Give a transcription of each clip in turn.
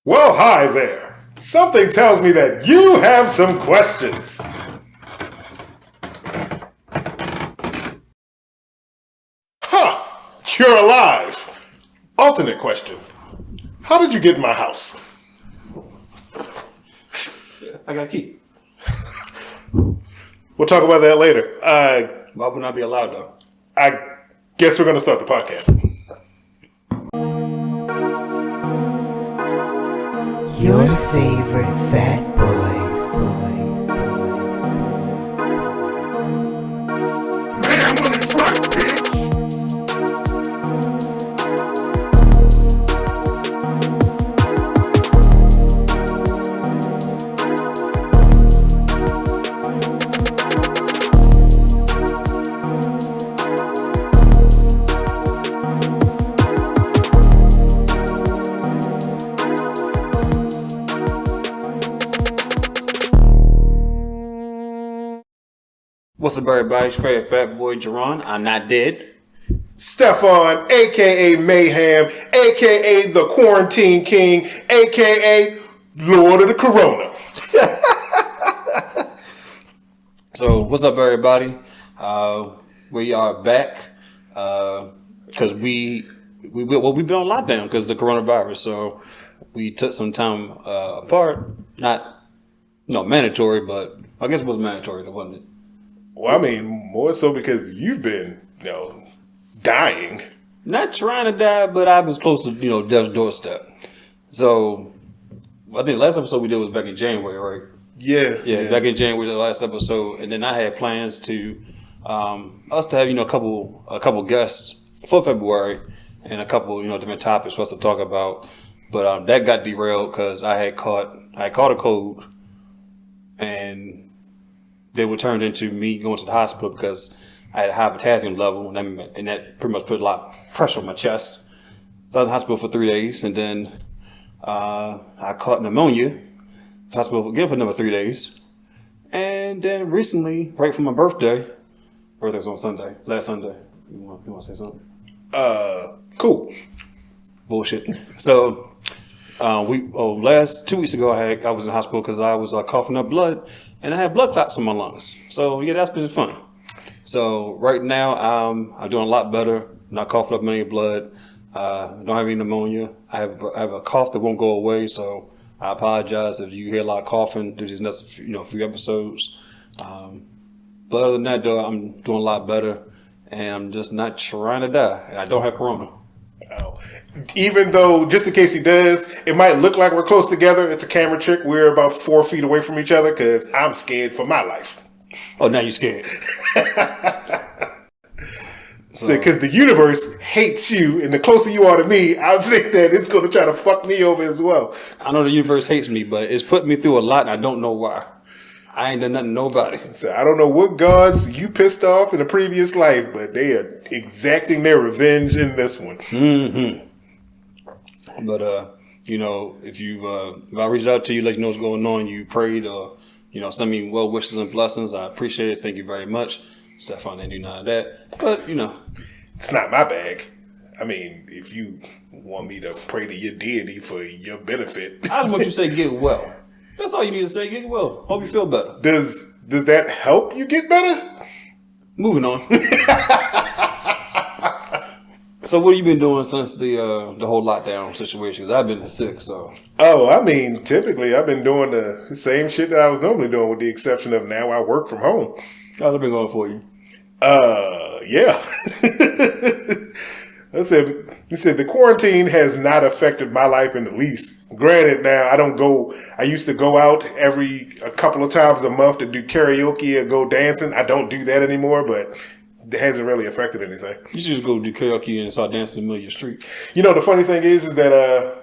Well, hi there. Something tells me that you have some questions. Ha! You're alive. Alternate question. How did you get in my house? I got a key. We'll talk about that later. Why would I be allowed though? I guess we're going to start the podcast. Your favorite fat boys. Man on the truck, bitch! What's up, everybody's favorite fat boy, Jarron? I'm not dead. Stefan, a.k.a. Mayhem, a.k.a. the Quarantine King, a.k.a. Lord of the Corona. So, what's up, everybody? We are back because we've been on lockdown because of the coronavirus. So, we took some time apart. Not mandatory, but I guess it was mandatory, wasn't it? Well, I mean, more so because you've been, dying. Not trying to die, but I was close to, death's doorstep. So, I think the last episode we did was back in January, right? Yeah. Back in January, the last episode. And then I had plans to, us to have, a couple guests for February and a couple, different topics for us to talk about. But that got derailed because I caught a cold and they were turned into me going to the hospital because I had a high potassium level, and that pretty much put a lot of pressure on my chest. So I was in the hospital for 3 days, and then I caught pneumonia. I was in the hospital again for another 3 days. And then recently, right for my birthday was on Sunday, last Sunday. You want to say something? Cool. Bullshit. So, last 2 weeks ago, I was in the hospital because I was coughing up blood, and I had blood clots in my lungs. So yeah, that's been fun. So right now, I'm doing a lot better. Not coughing up any blood. Don't have any pneumonia. I have a cough that won't go away. So I apologize if you hear a lot of coughing through these next few episodes. But other than that, though, I'm doing a lot better, and I'm just not trying to die. And I don't have corona. Oh. Even though, just in case he does, it might look like we're close together. It's a camera trick. We're about 4 feet away from each other because I'm scared for my life. Oh, now you're scared. Because the universe hates you, and the closer you are to me, I think that it's going to try to fuck me over as well. I know the universe hates me, but it's put me through a lot, and I don't know why. I ain't done nothing to nobody. So I don't know what gods you pissed off in a previous life, but they are exacting their revenge in this one. Mm-hmm. But if I reached out to you, let you know what's going on, you prayed or send me well wishes and blessings, I appreciate it. Thank you very much. Stefan didn't do none of that, but it's not my bag. I mean, if you want me to pray to your deity for your benefit, I just want you to say get well. That's all you need to say. Get well. Hope you feel better. Does that help you get better? Moving on. So what have you been doing since the whole lockdown situation? Because I've been sick, so. Oh, I mean, typically I've been doing the same shit that I was normally doing, with the exception of now I work from home. How's it been going for you? Yeah. He said the quarantine has not affected my life in the least. Granted, now I used to go out a couple of times a month to do karaoke or go dancing. I don't do that anymore, but it hasn't really affected anything. You should just go do karaoke and start dancing in the middle of your street. The funny thing is that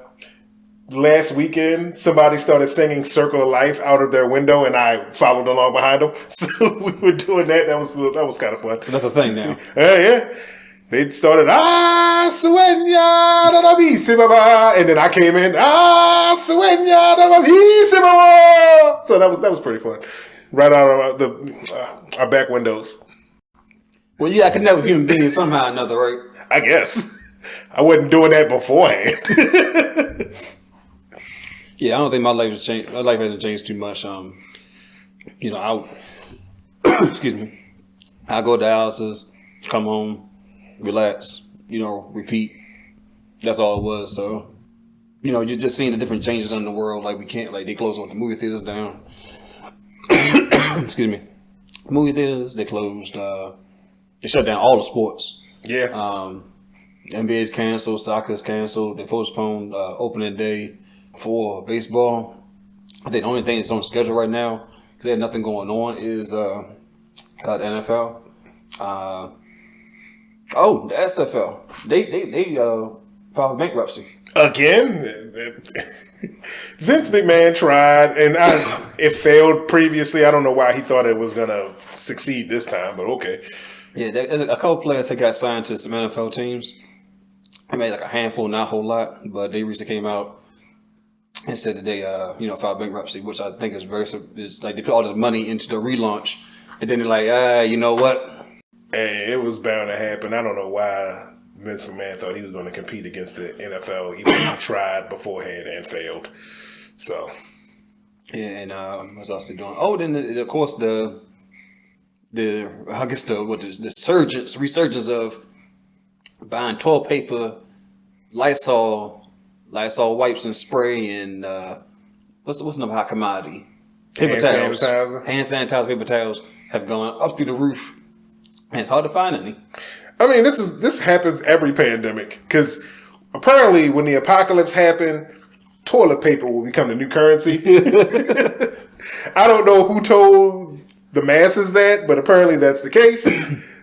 last weekend somebody started singing "Circle of Life" out of their window, and I followed along behind them. So we were doing that. That was kind of fun. So that's a thing now. Yeah. They started, sueña de la baba, and then I came in, sueña de la baba. So that was pretty fun. Right out of our back windows. Well, yeah, I could never human being somehow or another, right? I guess. I wasn't doing that beforehand. Yeah, I don't think my life has changed. My life hasn't changed too much. You know, I excuse me. I go to houses, come home, relax. You know, repeat. That's all it was. So, you know, you're just seeing the different changes in the world. Like we can't, like they closed all the movie theaters down. Excuse me. Movie theaters, they closed. They shut down all the sports. Yeah. NBA's canceled, soccer's canceled. They postponed opening day for baseball. I think the only thing that's on schedule right now, because they have nothing going on, is the NFL. The SFL. They filed bankruptcy. Again, Vince McMahon tried, and it failed previously. I don't know why he thought it was gonna succeed this time, but okay. Yeah, there's a couple players that got signed to some NFL teams. I made like a handful, not a whole lot, but they recently came out and said that they, filed bankruptcy, which I think is like they put all this money into the relaunch, and then they're like, you know what? Hey, it was bound to happen. I don't know why Vince McMahon thought he was going to compete against the NFL, even though he tried beforehand and failed. So, yeah, and what else they doing? Oh, then of course the resurgence of buying toilet paper, Lysol wipes and spray, and what's another hot commodity? Paper towels, hand sanitizer, paper towels have gone up through the roof, and it's hard to find any. I mean, this happens every pandemic, because apparently when the apocalypse happens, toilet paper will become the new currency. I don't know who told the masses that, but apparently that's the case.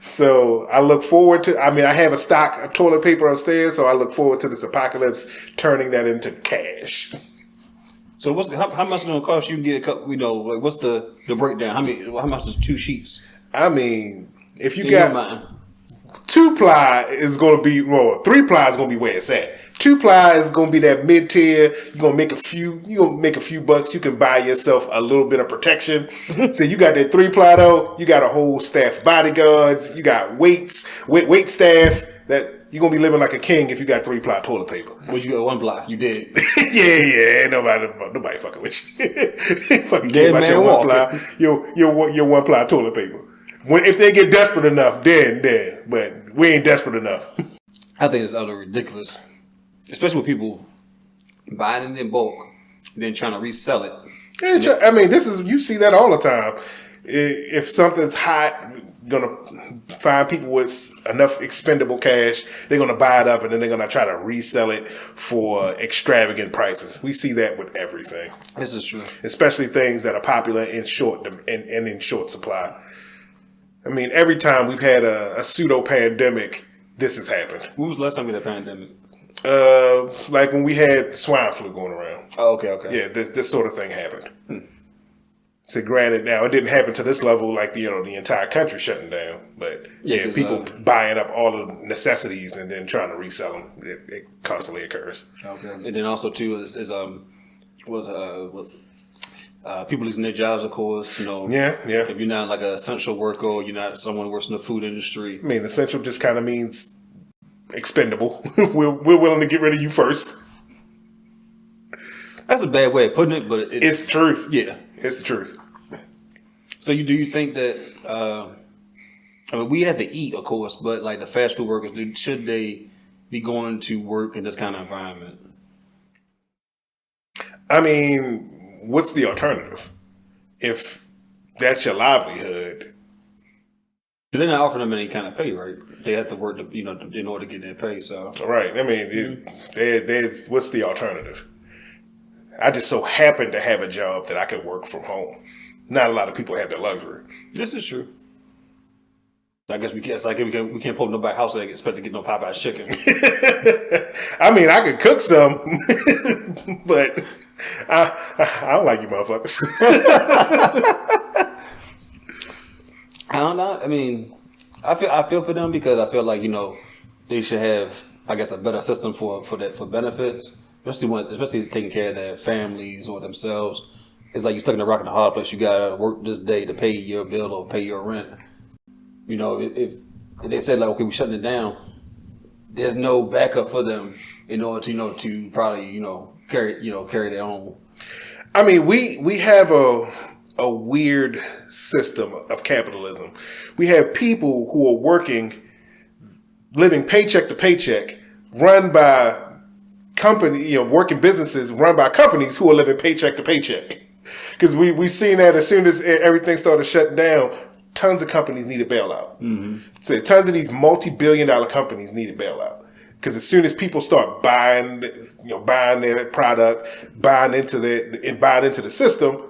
So I look forward to, I have a stock of toilet paper upstairs, so I look forward to this apocalypse turning that into cash. So how much is it going to cost you to get a couple, what's the breakdown? How much is 2 sheets? I mean, if you got 2-ply is going to be, 3-ply is going to be where it's at. 2-ply is going to be that mid-tier. You're going to make a few bucks. You can buy yourself a little bit of protection. So you got that 3-ply though. You got a whole staff of bodyguards. You got wait staff. That you're going to be living like a king if you got 3-ply toilet paper. Well, you got 1-ply. You did. yeah. Ain't nobody fucking with you. Fucking care about your 1-ply. Your 1-ply toilet paper. If they get desperate enough, then. But we ain't desperate enough. I think it's utterly ridiculous. Especially with people buying it in bulk, then trying to resell it. You see that all the time. If something's hot, gonna find people with enough expendable cash, they're gonna buy it up and then they're gonna try to resell it for extravagant prices. We see that with everything. This is true. Especially things that are popular in short in short supply. I mean, every time we've had a pseudo pandemic, this has happened. When was the last time we had a pandemic? Like when we had swine flu going around. Oh, okay. Yeah, this sort of thing happened. So granted, now it didn't happen to this level, like the entire country shutting down, but people buying up all the necessities and then trying to resell them. It constantly occurs. Okay, and then also too is people losing their jobs, of course. Yeah. If you're not like an essential worker, or you're not someone who works in the food industry. I mean, essential just kind of means expendable. We're willing to get rid of you first. That's a bad way of putting it, but it's the truth. Yeah, it's the truth. So do you think that? We have to eat, of course, but like the fast food workers, should they be going to work in this kind of environment? I mean, what's the alternative? If that's your livelihood. They're not offering them any kind of pay, right? They have to work, in order to get their pay. So right. I mean, there's what's the alternative? I just so happen to have a job that I could work from home. Not a lot of people have that luxury. This is true. I guess we can't pull up nobody's house and expect to get no Popeye's chicken. I mean, I could cook some, but I don't like you motherfuckers. I don't know. I mean, I feel for them because I feel like they should have, I guess, a better system for benefits, especially taking care of their families or themselves. It's like you're stuck in a rock and a hard place. You gotta work this day to pay your bill or pay your rent. If they said like, okay, we're shutting it down, there's no backup for them in order to to probably carry their own I mean, we have a weird system of capitalism. We have people who are working, living paycheck to paycheck, run by working businesses run by companies who are living paycheck to paycheck. Because we've seen that as soon as everything started shutting down, tons of companies needed bailout. Mm-hmm. So tons of these multi-billion-dollar companies needed bailout. Because as soon as people start buying their product, buying into the system,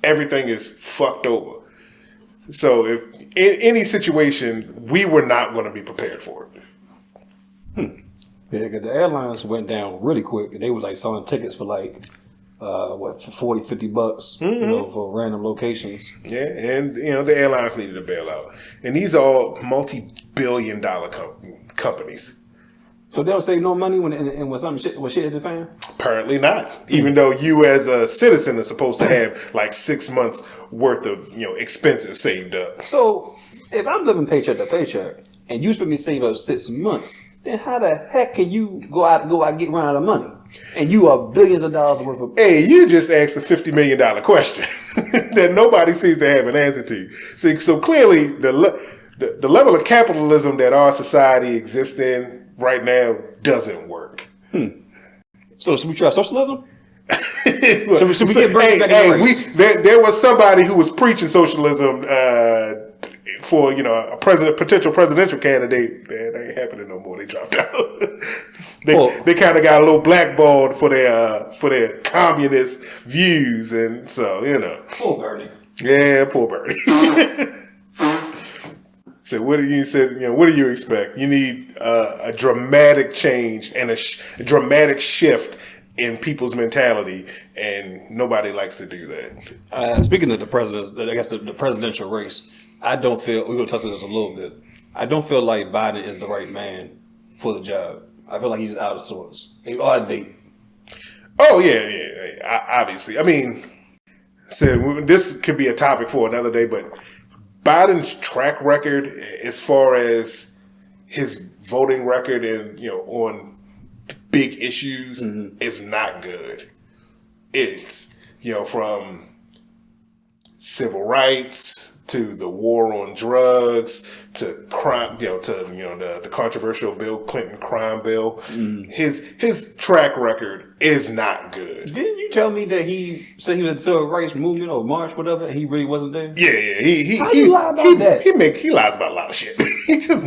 everything is fucked over. So if in any situation, we were not going to be prepared for it. Yeah, because the airlines went down really quick, and they were like selling tickets for like for $40, $50, for random locations. Yeah, and the airlines needed a bailout, and these are all multi-billion-dollar companies. So they don't save no money when shit hit the fan? Apparently not. Even though you as a citizen are supposed to have like 6 months worth of expenses saved up. So if I'm living paycheck to paycheck and you expect me to save up 6 months, then how the heck can you go out and get run out of money? And you are billions of dollars worth of... Hey, you just asked a $50 million question that nobody seems to have an answer to. So clearly the level of capitalism that our society exists in right now doesn't work. So should we try socialism? Should we get Bernie back in the race? There was somebody who was preaching socialism for a potential presidential candidate. Man, that ain't happening no more. They dropped out. They kind of got a little blackballed for their communist views, and so Poor Bernie. Yeah, poor Bernie. So what do you expect? You need a dramatic change and a dramatic shift in people's mentality, and nobody likes to do that. Speaking of the presidents, I guess the presidential race, I don't feel, we're going to touch on this a little bit, I don't feel like Biden is the right man for the job. I feel like he's out of sorts. Out of date. Oh, yeah. Obviously. I mean, so this could be a topic for another day, but Biden's track record as far as his voting record and, on big issues is not good. It's, from civil rights to the war on drugs to crime, to the controversial Bill Clinton crime bill. His track record is not good. Didn't you tell me that he said he was in the civil rights movement or march, whatever, and he really wasn't there? Yeah. How you lie about that? He lies about a lot of shit. He just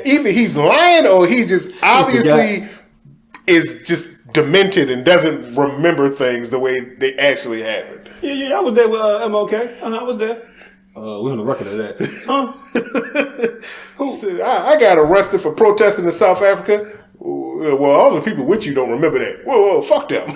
either he's lying or he just obviously is just demented and doesn't remember things the way they actually happened. Yeah, I was there with MLK. I was there. We're on the record of that. So I got arrested for protesting in South Africa. Well, all the people with you don't remember that. Whoa, fuck them.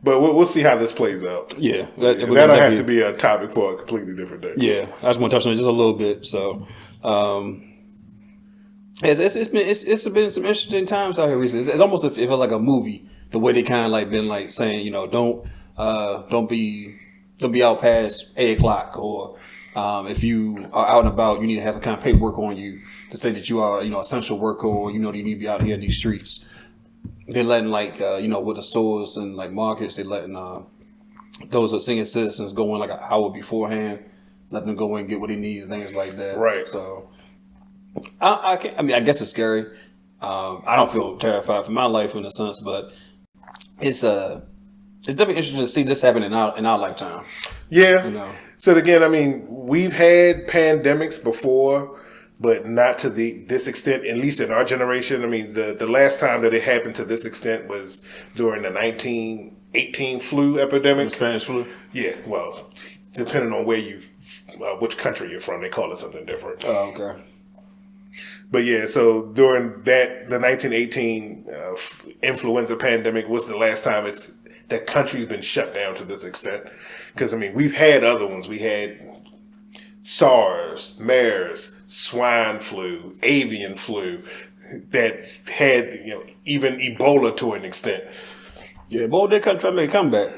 But we'll see how this plays out. Yeah. That'll have to be a topic for a completely different day. Yeah, I just want to touch on it just a little bit. So, it's been some interesting times out here recently. It's almost it feels like a movie. The way they kind of like been like saying, don't be out past 8:00, or if you are out and about, you need to have some kind of paperwork on you to say that you are, essential worker, or you need to be out here in these streets. They're letting with the stores and like markets, they're letting those who are senior citizens go in like an hour beforehand, let them go in and get what they need and things like that. Right. So I guess it's scary. I don't feel terrified for my life in a sense, but it's definitely interesting to see this happen in our lifetime. Yeah. So again, we've had pandemics before, but not to this extent, at least in our generation. The last time that it happened to this extent was during the 1918 flu epidemic. The Spanish flu? Yeah, well, depending on which country you're from, they call it something different. Oh, okay. But yeah, so during the 1918 influenza pandemic was the last time that country's been shut down to this extent. Because, we've had other ones. We had SARS, MERS, swine flu, avian flu that had, even Ebola to an extent. Yeah, Ebola did try to make a comeback.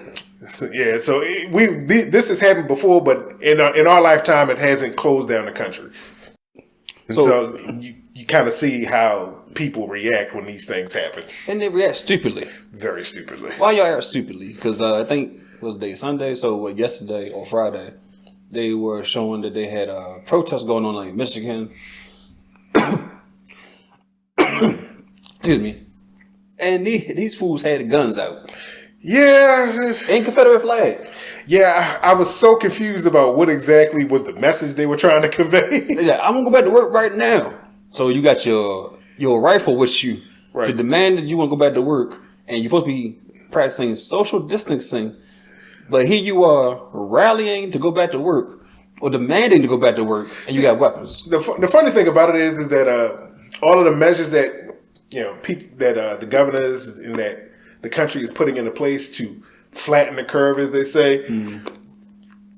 Yeah, so this has happened before, but in our lifetime, it hasn't closed down the country. And so you kind of see how people react when these things happen. And they react stupidly. Very stupidly. Why y'all act stupidly? Because I think it was day Sunday, so yesterday or Friday, they were showing that they had protests going on in Michigan. Excuse me. And these fools had guns out. Yeah. And Confederate flag. Yeah, I was so confused about what exactly was the message they were trying to convey. Yeah, I'm going to go back to work right now. So you got your rifle with you to demand that you want to go back to work. And you're supposed to be practicing social distancing. But here you are rallying to go back to work or demanding to go back to work, and you got weapons. The funny thing about it is that all of the measures that people that the governors in that the country is putting into place to flatten the curve, as they say.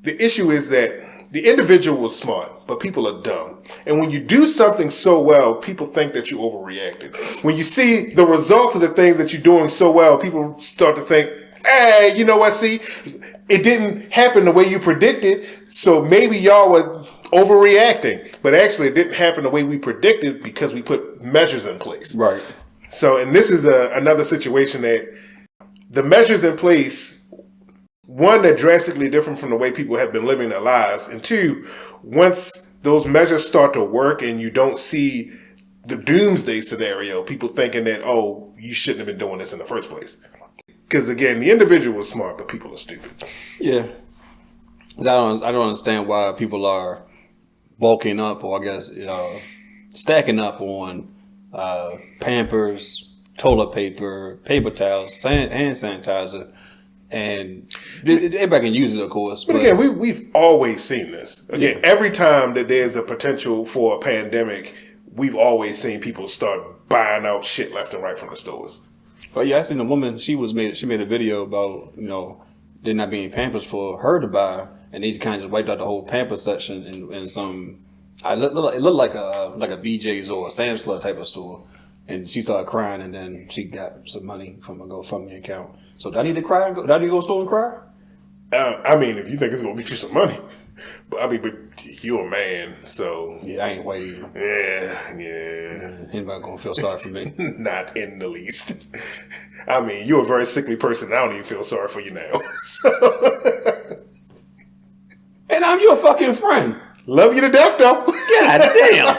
The issue is that the individual is smart, but people are dumb. And when you do something so well, people think that you overreacted. When you see the results of the things that you're doing so well, people start to think, hey, you know what, see, it didn't happen the way you predicted, so maybe y'all were overreacting. But actually, it didn't happen the way we predicted because we put measures in place. Right. So, and this is another situation that the measures in place, one, they're drastically different from the way people have been living their lives. And two, once those measures start to work and you don't see the doomsday scenario, people thinking that, oh, you shouldn't have been doing this in the first place. Because again, the individual is smart, but people are stupid. Yeah. I don't understand why people are bulking up, or I guess stacking up on Pampers, toilet paper, paper towels, hand sanitizer, and everybody can use it, of course. But again, we've always seen this. Again, every time that there's a potential for a pandemic, we've always seen people start buying out shit left and right from the stores. But yeah, I seen a woman. She made a video about there not being Pampers for her to buy, and they kind of just wiped out the whole Pampers section in some. It looked like a BJ's or a Sam's Club type of store, and she started crying, and then she got some money from a GoFundMe account. So do I need to cry? Do I need to go to the store and cry? I mean, if you think it's gonna get you some money, but you're a man, so yeah, I ain't white either. Yeah. Anybody gonna feel sorry for me? Not in the least. I mean, you're a very sickly person. I don't even feel sorry for you now. And I'm your fucking friend. Love you to death, though. God damn.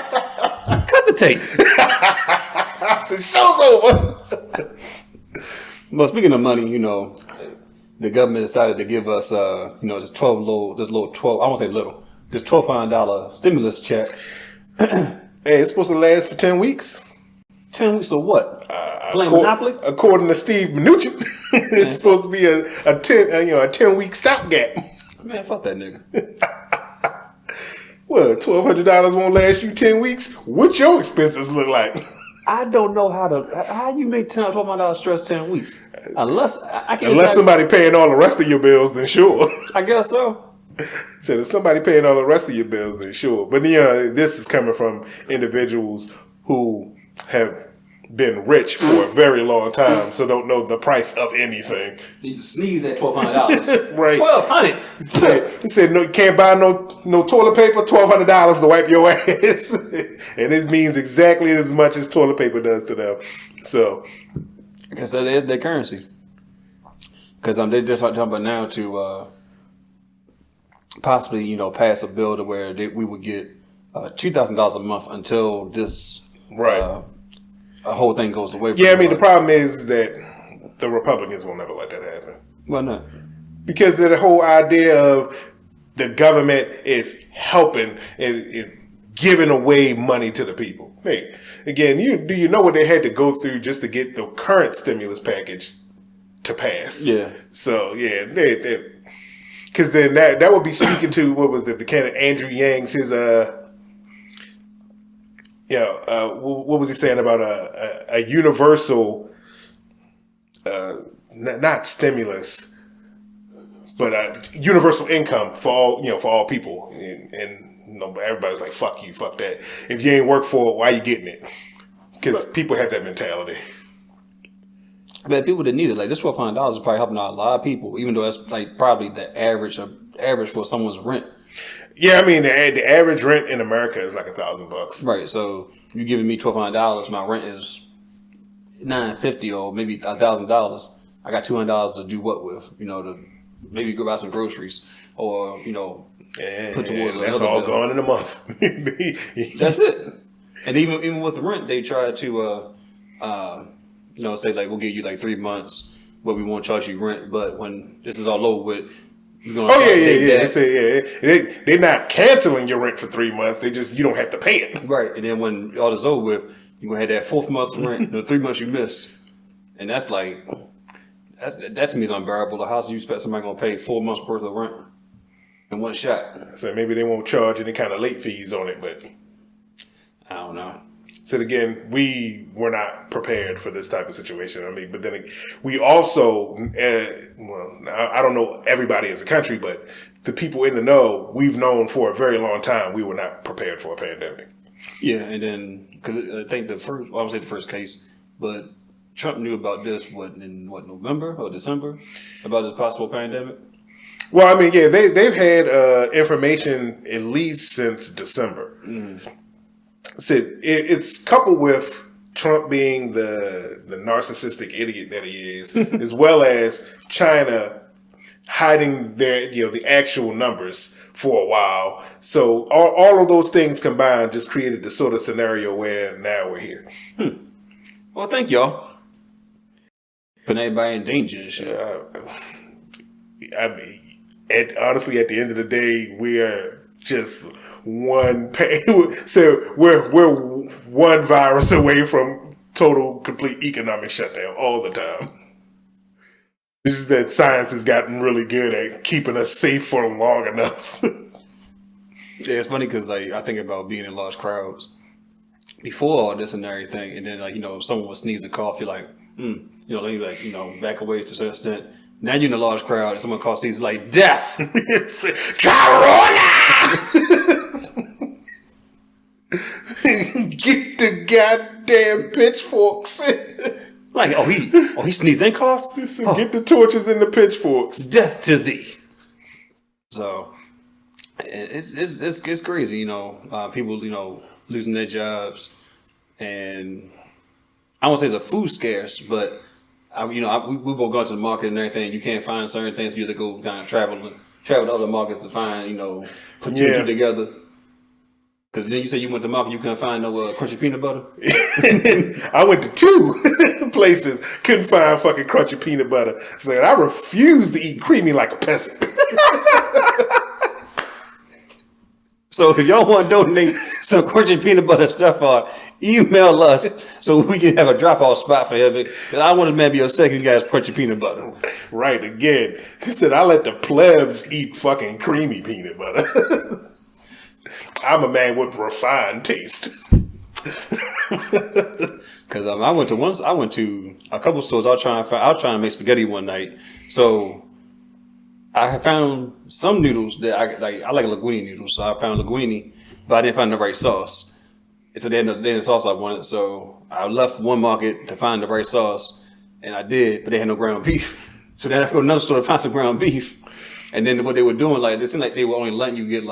Cut the tape. The show's over. Well, speaking of money, the government decided to give us, this $1,200 stimulus check. Hey, it's supposed to last for 10 weeks. 10 weeks of what? Playing Monopoly? According to Steve Mnuchin, it's supposed to be a 10-week stopgap. Man, fuck that nigga. Well, $1,200 won't last you 10 weeks. What your expenses look like? I don't know how you make $1,200 stress 10 weeks. Unless somebody paying all the rest of your bills, then sure. I guess so. So if somebody paying all the rest of your bills, then sure. But this is coming from individuals who have been rich for a very long time, so don't know the price of anything. He's sneeze at $1,200. Right. $1,200. He said, no, you can't buy no toilet paper, $1,200 to wipe your ass. And it means exactly as much as toilet paper does to them. So I guess that is their currency. Because they just talking about now to possibly, pass a bill to where we would get $2,000 a month until this whole thing goes away. Yeah, I mean, the problem is that the Republicans will never let that happen. Why not? Because of the whole idea of the government is helping, is giving away money to the people. Hey, again, do you know what they had to go through just to get the current stimulus package to pass? Yeah. So, yeah, because then that would be speaking to, what was the candidate Andrew Yang's, what was he saying about a universal, not stimulus, but universal income for all people, and everybody's like, fuck you, fuck that. If you ain't work for it, why you getting it? Because people have that mentality. But people that need it, like this $1,200 is probably helping out a lot of people, even though that's like probably the average for someone's rent. Yeah, I mean the average rent in America is like $1,000. Right. So you're giving me $1,200, my rent is $950 or maybe $1,000. I got $200 to do what with? To maybe go buy some groceries or put towards that's all bill. gone in a month. That's it. And even with the rent, they try to say like we'll give you like 3 months, but we won't charge you rent. But when this is all over with, you're gonna They say they're not canceling your rent for 3 months. They just you don't have to pay it. Right, and then when all this over with, you're gonna have that 4th month's rent, 3 months you missed, and that's like that to me is unbearable. The house you expect somebody gonna pay 4 months worth of rent in one shot. So maybe they won't charge any kind of late fees on it, but I don't know. So again, we were not prepared for this type of situation. I mean, but then we also, I don't know everybody as a country, but the people in the know, we've known for a very long time we were not prepared for a pandemic. Yeah, and then because I think I would say the first case, but Trump knew about this in November or December about this possible pandemic. Well, I mean, yeah, they've had information at least since December. So it's coupled with Trump being the narcissistic idiot that he is, as well as China hiding the actual numbers for a while. So all of those things combined just created the sort of scenario where now we're here. Well, thank y'all. Putting everybody in danger and shit. I mean, honestly, at the end of the day, we are just one so we're one virus away from total, complete economic shutdown all the time. It's just that science has gotten really good at keeping us safe for long enough. Yeah, it's funny because I think about being in large crowds before all this and everything, and then if someone would sneeze and cough, you're like, back away to a certain extent. Now you're in a large crowd and someone coughs, he's like, death! Corona! Get the goddamn pitchforks. Like, he sneezed and coughed? Get the torches and the pitchforks. Death to thee. So, it's crazy, people, losing their jobs. And I won't say it's a food scarce, but we both go to the market and everything. You can't find certain things. You have to go kind of travel to other markets to find, put two and two together. Because then you said you went to market, you couldn't find no crunchy peanut butter. I went to 2 places, couldn't find fucking crunchy peanut butter. So I refuse to eat creamy like a peasant. So if y'all want to donate some crunchy peanut butter stuff, email us so we can have a drop-off spot for him. Because I want to maybe upset you guys crunchy peanut butter. Right, again. He said, I let the plebs eat fucking creamy peanut butter. I'm a man with refined taste. Because I went to a couple stores. I was trying to make spaghetti one night. So I found some noodles that I like linguine noodles. So I found linguine, but I didn't find the right sauce. And so they had the sauce I wanted. So I left one market to find the right sauce, and I did, but they had no ground beef. So then I go to another store to find some ground beef. And then what they were doing, it seemed like they were only letting you get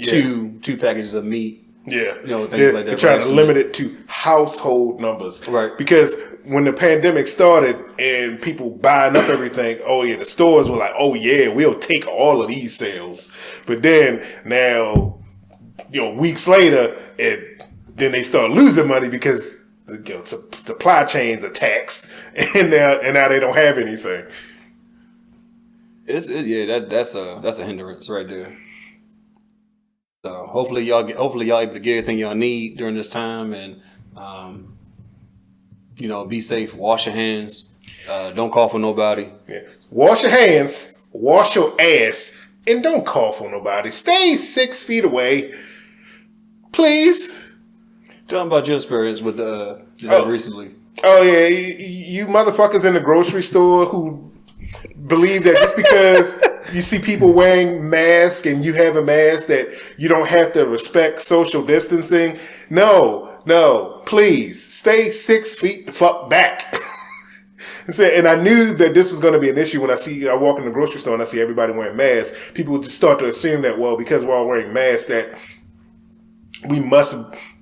two packages of meat. Yeah. Things like that. They're trying to limit it to household numbers. Right. Because when the pandemic started and people buying up everything, the stores were like, we'll take all of these sales. But then now, weeks later, then they start losing money because supply chains are taxed and now they don't have anything. That's a hindrance right there. So hopefully y'all able to get everything y'all need during this time, and be safe. Wash your hands. Don't cough on nobody. Yeah. Wash your hands. Wash your ass, and don't cough on nobody. Stay 6 feet away, please. Tell them about your experience with recently. Oh yeah, you motherfuckers in the grocery store who believe that just because you see people wearing masks and you have a mask that you don't have to respect social distancing. No, please stay 6 feet the fuck back. And I knew that this was going to be an issue when I walk in the grocery store and I see everybody wearing masks. People would just start to assume that, because we're all wearing masks, that we must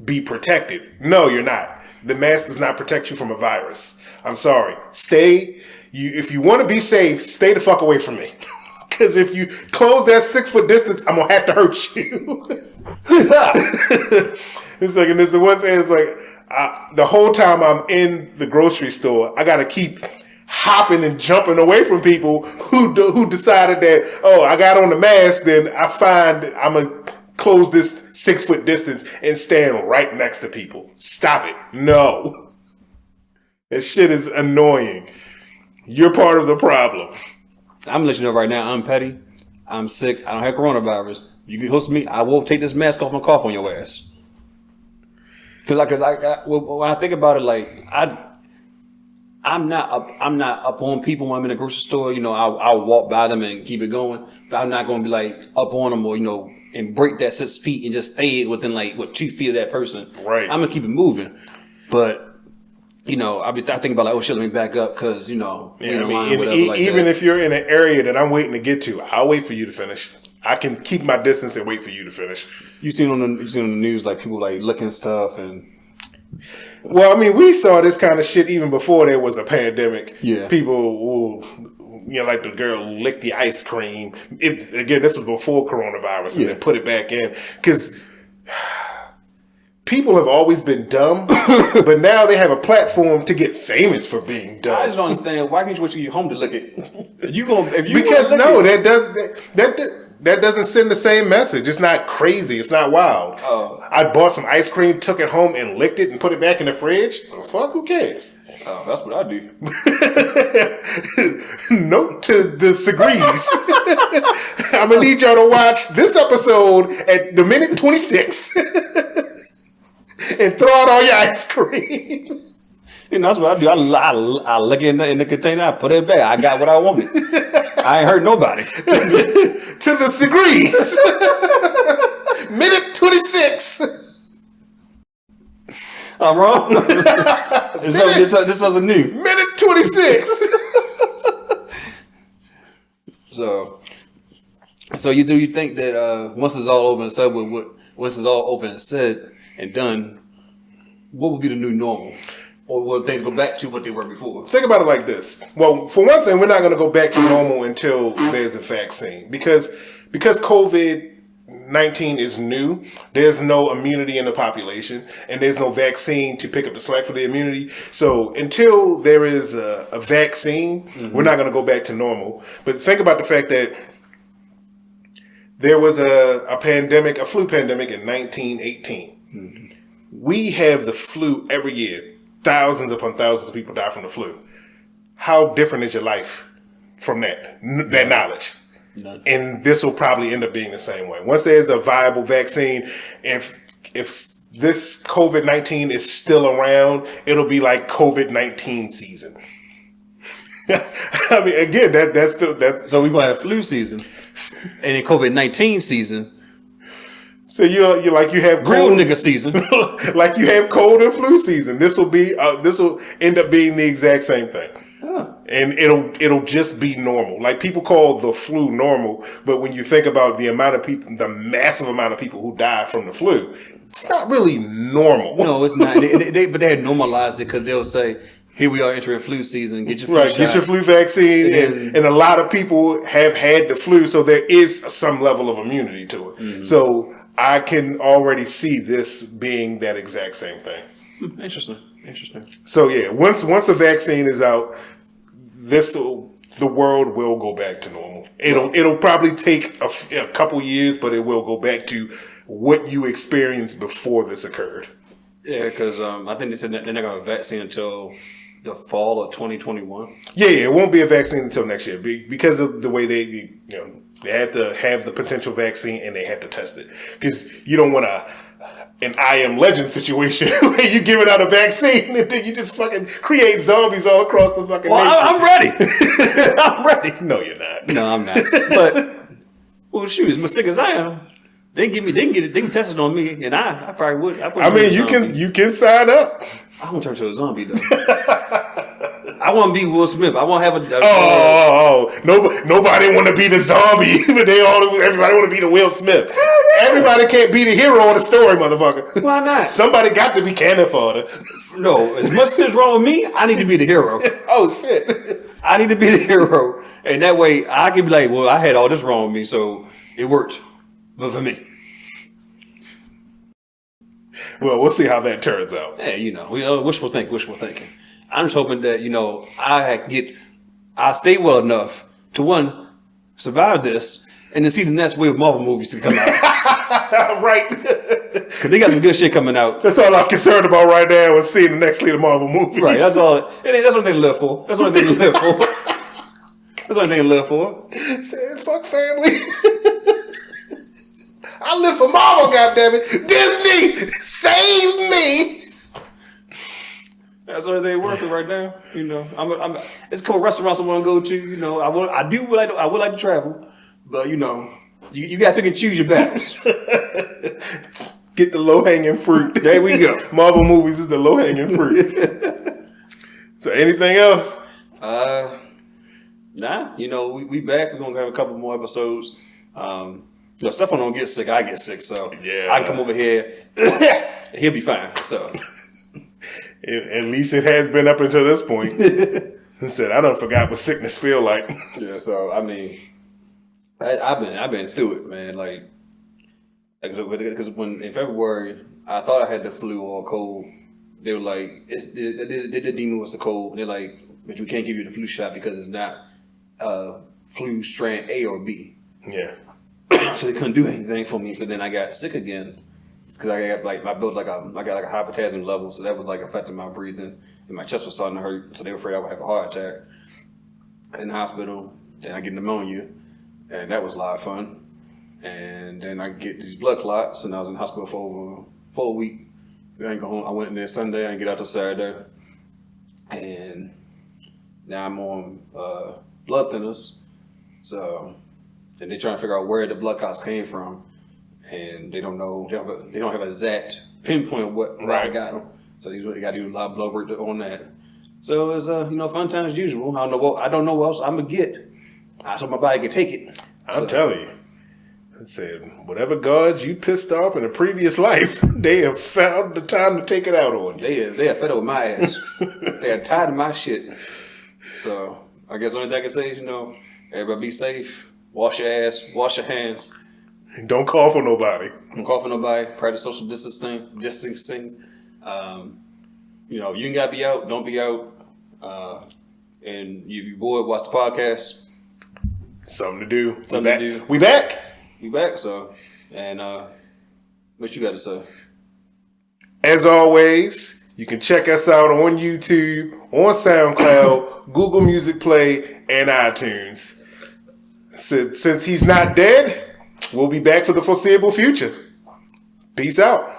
be protected. No, you're not. The mask does not protect you from a virus. I'm sorry. If you want to be safe, stay the fuck away from me. Because if you close that 6 foot distance, I'm gonna have to hurt you. It's like, and this the one thing is like, the whole time I'm in the grocery store, I gotta keep hopping and jumping away from people who decided that, oh, I got on the mask, then I find I'm gonna close this 6 foot distance and stand right next to people. Stop it. No. That shit is annoying. You're part of the problem. I'm gonna let you know right now, I'm petty. I'm sick. I don't have coronavirus. You can host me. I will take this mask off and cough on your ass. Because when I think about it, like I'm not up on people when I'm in a grocery store. You know, I'll walk by them and keep it going, but I'm not going to be like up on them or and break that 6 feet and just stay within 2 feet of that person. Right. I'm gonna keep it moving, but I think about oh shit, let me back up because even if you're in an area that I'm waiting to get to, I'll wait for you to finish. I can keep my distance and wait for you to finish. You seen on the news like people licking stuff and. Well, I mean, we saw this kind of shit even before there was a pandemic. Yeah, people will, like the girl licked the ice cream. Again, this was before coronavirus, and then put it back in because people have always been dumb, but now they have a platform to get famous for being dumb. I just don't understand why can't you wait till you're home to lick it? That doesn't send the same message. It's not crazy. It's not wild. I bought some ice cream, took it home, and licked it and put it back in the fridge. The fuck, who cares? Oh, that's what I do. Note to the Segrees. I'm going to need y'all to watch this episode at the minute 26 and throw out all your ice cream. That's what I do. I look in the container, I put it back. I got what I wanted. I ain't hurt nobody. To the Segrees. Minute 26. I'm wrong. This is something new. Minute 26. So you think that once it's all over and said, once it's all over and said and done, what would be the new normal? Or will things go back to what they were before? Think about it like this. Well, for one thing, we're not going to go back to normal until there's a vaccine. Because COVID-19 is new, there's no immunity in the population, and there's no vaccine to pick up the slack for the immunity. So until there is a vaccine, we're not going to go back to normal. But think about the fact that there was a flu pandemic in 1918. We have the flu every year. Thousands upon thousands of people die from the flu. How different is your life from that knowledge? None. And this will probably end up being the same way. Once there's a viable vaccine, if this COVID-19 is still around, it'll be like COVID-19 season. I mean, again, that's so we're gonna have flu season, and in COVID-19 season. So you have real nigga season, like you have cold and flu season. This will end up being the exact same thing, and it'll just be normal. Like people call the flu normal, but when you think about the amount of people, the massive amount of people who die from the flu, it's not really normal. No, it's not. But they had normalized it because they'll say, here we are entering flu season. Get your flu shot. Get your flu vaccine, and a lot of people have had the flu, so there is some level of immunity to it. Mm-hmm. So I can already see this being that exact same thing. Interesting. So yeah, once a vaccine is out, the world will go back to normal. It'll probably take a couple years, but it will go back to what you experienced before this occurred. Yeah, because I think they said they're not going to have a vaccine until the fall of 2021. Yeah, it won't be a vaccine until next year because of the way they have to have the potential vaccine and they have to test it. Because you don't want an I Am Legend situation where you giving out a vaccine and then you just fucking create zombies all across the fucking nation. I'm ready. I'm ready. No, you're not. No, I'm not. But shoot, as sick as I am, they can test it on me, and I probably would. You can sign up. I won't turn to a zombie though. I want to be Will Smith. I want to have a Nobody want to be the zombie, but everybody want to be the Will Smith. Everybody can't be the hero of the story, motherfucker. Why not? Somebody got to be cannon fodder. No, as much as is wrong with me, I need to be the hero. Oh shit! I need to be the hero, and that way I can be like, well, I had all this wrong with me, so it worked, but for me. Well, we'll see how that turns out. Hey, wishful thinking. I'm just hoping that I stay well enough to one survive this, and then see the next wave of Marvel movies to come out. Right. Because they got some good shit coming out. That's all I'm concerned about right now is seeing the next lead of Marvel movies. Right, that's all. That's what they live for. That's what they live for. That's what they live for. Saying fuck family. I live for Marvel, goddammit. Disney, save me. That's what they working right now. It's a couple restaurants I want to go to. I would like to travel, but you got to pick and choose your battles. Get the low hanging fruit. There we go. Marvel movies is the low hanging fruit. So anything else? Nah. We back. We're gonna have a couple more episodes. Stefan don't get sick. I get sick, so yeah, I can come over here. He'll be fine. So at least it has been up until this point. He said, "I done forgot what sickness feel like." Yeah. So I mean, I've been through it, man. Because when in February I thought I had the flu or cold, they were like, they deemed it was the cold. They're like, but we can't give you the flu shot because it's not flu strand A or B. Yeah. So they couldn't do anything for me. So then I got sick again because I got a high potassium level, so that was affecting my breathing, and my chest was starting to hurt. So they were afraid I would have a heart attack. In the hospital, then I get pneumonia, and that was a lot of fun. And then I get these blood clots, and I was in the hospital for a week. I didn't go home. I went in there Sunday. I didn't get out till Saturday, and now I'm on blood thinners. So, and they're trying to figure out where the blood clots came from, and they don't know. They don't have an exact pinpoint of where I got them. So they got to do a lot of blood work on that. So it's fun time as usual. I don't know what else I'm gonna get. I so my body can take it. I'm telling you. I said, whatever gods you pissed off in a previous life, they have found the time to take it out on you. They are fed up with my ass. They are tired of my shit. So I guess the only thing I can say is, everybody be safe. Wash your ass. Wash your hands. And don't call for nobody. Don't call for nobody. Practice social distancing. You ain't gotta be out. Don't be out. And if you're bored, watch the podcast. Something to do. We back. So, and what you got to say? As always, you can check us out on YouTube, on SoundCloud, Google Music Play, and iTunes. Since he's not dead, we'll be back for the foreseeable future. Peace out.